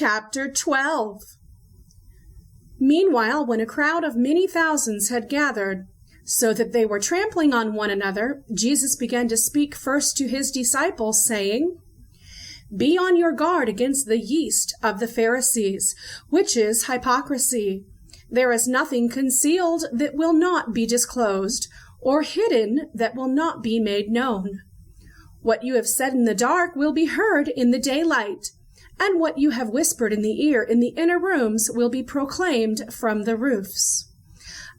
Chapter 12. Meanwhile, when a crowd of many thousands had gathered, so that they were trampling on one another, Jesus began to speak first to his disciples, saying, "Be on your guard against the yeast of the Pharisees, which is hypocrisy. There is nothing concealed that will not be disclosed, or hidden that will not be made known. What you have said in the dark will be heard in the daylight, and what you have whispered in the ear in the inner rooms will be proclaimed from the roofs.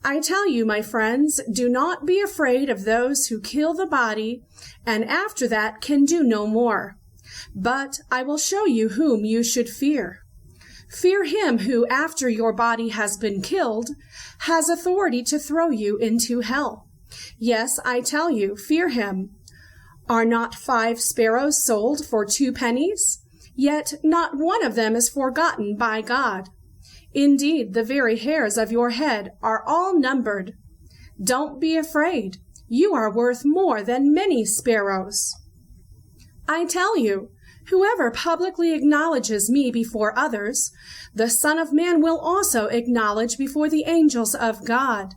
I tell you, my friends, do not be afraid of those who kill the body, and after that can do no more. But I will show you whom you should fear. Fear him who, after your body has been killed, has authority to throw you into hell. Yes, I tell you, fear him. Are not 5 sparrows sold for 2 pennies? Yet not one of them is forgotten by God. Indeed, the very hairs of your head are all numbered. Don't be afraid. You are worth more than many sparrows. I tell you, whoever publicly acknowledges me before others, the Son of Man will also acknowledge before the angels of God.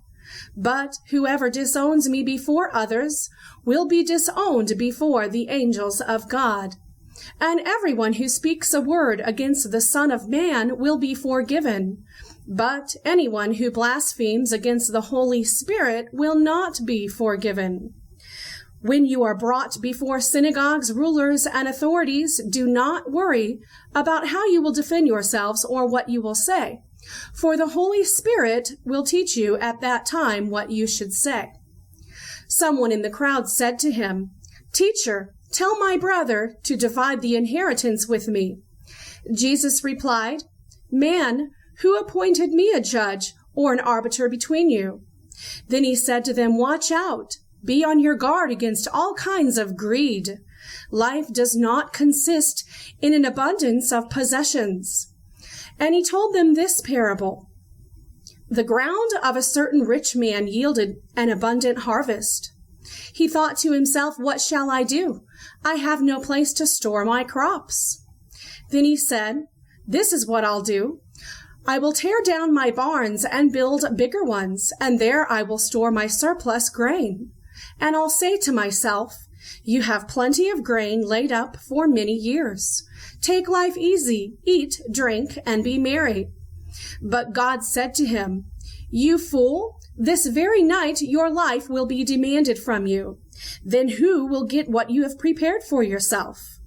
But whoever disowns me before others will be disowned before the angels of God. And everyone who speaks a word against the Son of Man will be forgiven. But anyone who blasphemes against the Holy Spirit will not be forgiven. When you are brought before synagogues, rulers, and authorities, do not worry about how you will defend yourselves or what you will say, for the Holy Spirit will teach you at that time what you should say." Someone in the crowd said to him, "Teacher, tell my brother to divide the inheritance with me." Jesus replied, "Man, who appointed me a judge or an arbiter between you?" Then he said to them, "Watch out. Be on your guard against all kinds of greed. Life does not consist in an abundance of possessions." And he told them this parable. The ground of a certain rich man yielded an abundant harvest. He thought to himself, "What shall I do? I have no place to store my crops." Then he said, "This is what I'll do. I will tear down my barns and build bigger ones, and there I will store my surplus grain. And I'll say to myself, you have plenty of grain laid up for many years. Take life easy, eat, drink, and be merry." But God said to him, "You fool, this very night your life will be demanded from you. Then who will get what you have prepared for yourself?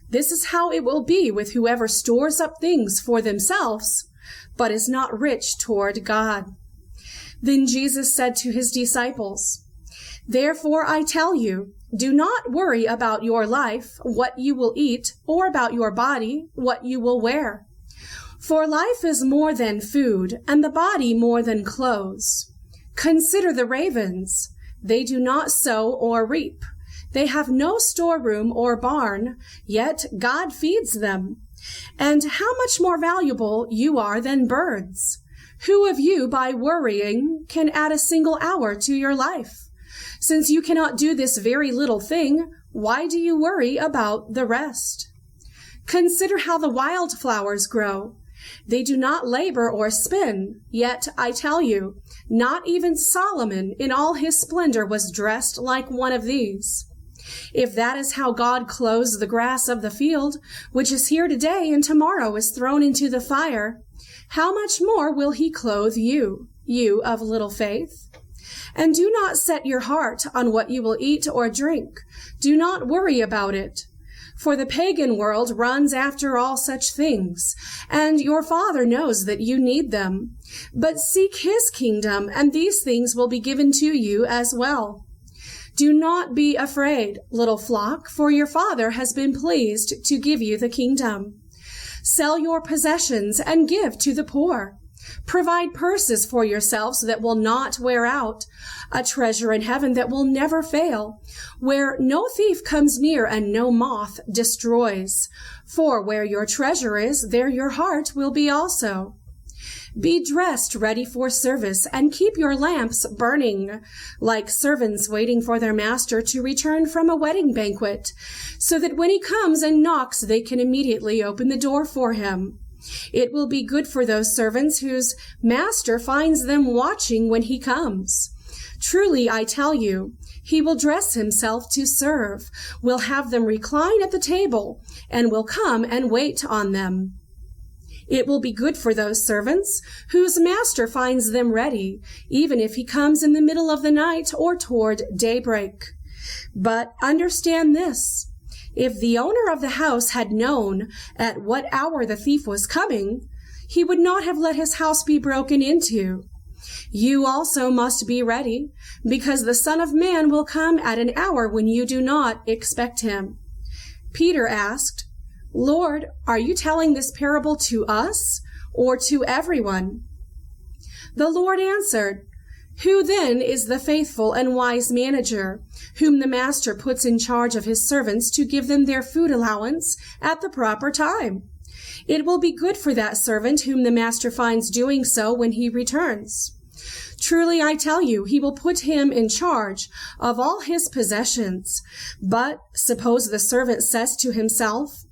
This is how it will be with whoever stores up things for themselves, but is not rich toward God." Then Jesus said to his disciples, "Therefore I tell you, do not worry about your life, what you will eat, or about your body, what you will wear. For life is more than food, and the body more than clothes. Consider the ravens. They do not sow or reap. They have no storeroom or barn, yet God feeds them. And how much more valuable you are than birds. Who of you, by worrying, can add a single hour to your life? Since you cannot do this very little thing, why do you worry about the rest? Consider how the wildflowers grow. They do not labor or spin, yet I tell you, not even Solomon in all his splendor was dressed like one of these. If that is how God clothes the grass of the field, which is here today and tomorrow is thrown into the fire, how much more will he clothe you, you of little faith? And do not set your heart on what you will eat or drink. Do not worry about it. For the pagan world runs after all such things, and your Father knows that you need them. But seek his kingdom, and these things will be given to you as well. Do not be afraid, little flock, for your Father has been pleased to give you the kingdom. Sell your possessions and give to the poor. Provide purses for yourselves that will not wear out, a treasure in heaven that will never fail, where no thief comes near and no moth destroys. For where your treasure is, there your heart will be also. Be dressed ready for service and keep your lamps burning, like servants waiting for their master to return from a wedding banquet, so that when he comes and knocks, they can immediately open the door for him. It will be good for those servants whose master finds them watching when he comes. Truly, I tell you, he will dress himself to serve, will have them recline at the table, and will come and wait on them. It will be good for those servants whose master finds them ready, even if he comes in the middle of the night or toward daybreak. But understand this, if the owner of the house had known at what hour the thief was coming, he would not have let his house be broken into. You also must be ready, because the Son of Man will come at an hour when you do not expect him. Peter asked, Lord, are you telling this parable to us or to everyone? The Lord answered, Who then is the faithful and wise manager, whom the master puts in charge of his servants to give them their food allowance at the proper time? It will be good for that servant whom the master finds doing so when he returns. Truly, I tell you, he will put him in charge of all his possessions. But suppose the servant says to himself,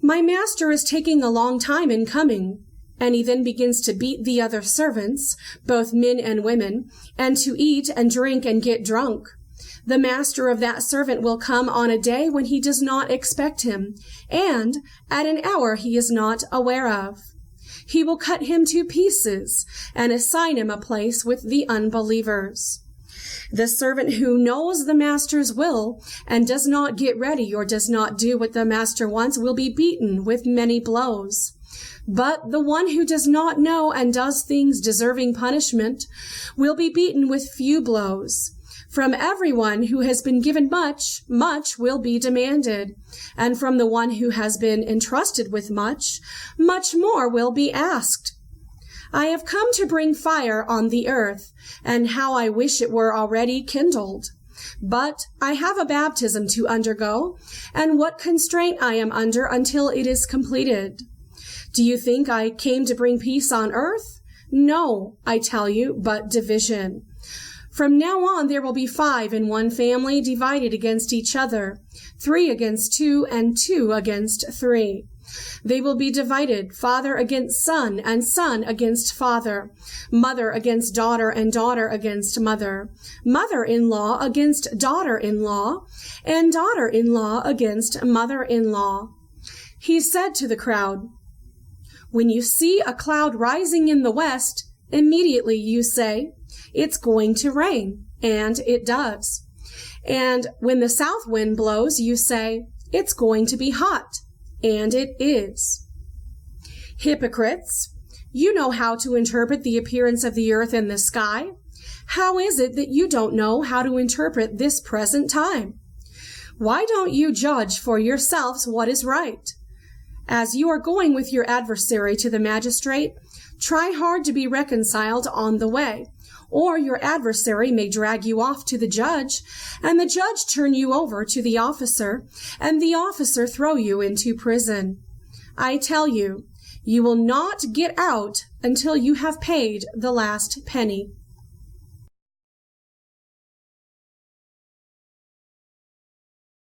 My master is taking a long time in coming, and he then begins to beat the other servants, both men and women, and to eat and drink and get drunk. The master of that servant will come on a day when he does not expect him, and at an hour he is not aware of. He will cut him to pieces and assign him a place with the unbelievers. The servant who knows the master's will and does not get ready or does not do what the master wants will be beaten with many blows. But the one who does not know and does things deserving punishment will be beaten with few blows. From everyone who has been given much, much will be demanded. And from the one who has been entrusted with much, much more will be asked. I have come to bring fire on the earth, and how I wish it were already kindled. But I have a baptism to undergo, and what constraint I am under until it is completed. Do you think I came to bring peace on earth? No, I tell you, but division. From now on there will be 5 in one family divided against each other, 3 against 2, and 2 against 3. They will be divided, father against son, and son against father, mother against daughter, and daughter against mother, mother-in-law against daughter-in-law, and daughter-in-law against mother-in-law. He said to the crowd, When you see a cloud rising in the west, immediately you say, It's going to rain, and it does. And when the south wind blows, you say, It's going to be hot, and it is. Hypocrites, you know how to interpret the appearance of the earth and the sky. How is it that you don't know how to interpret this present time? Why don't you judge for yourselves what is right? As you are going with your adversary to the magistrate, try hard to be reconciled on the way, or your adversary may drag you off to the judge, and the judge turn you over to the officer, and the officer throw you into prison. I tell you, you will not get out until you have paid the last penny.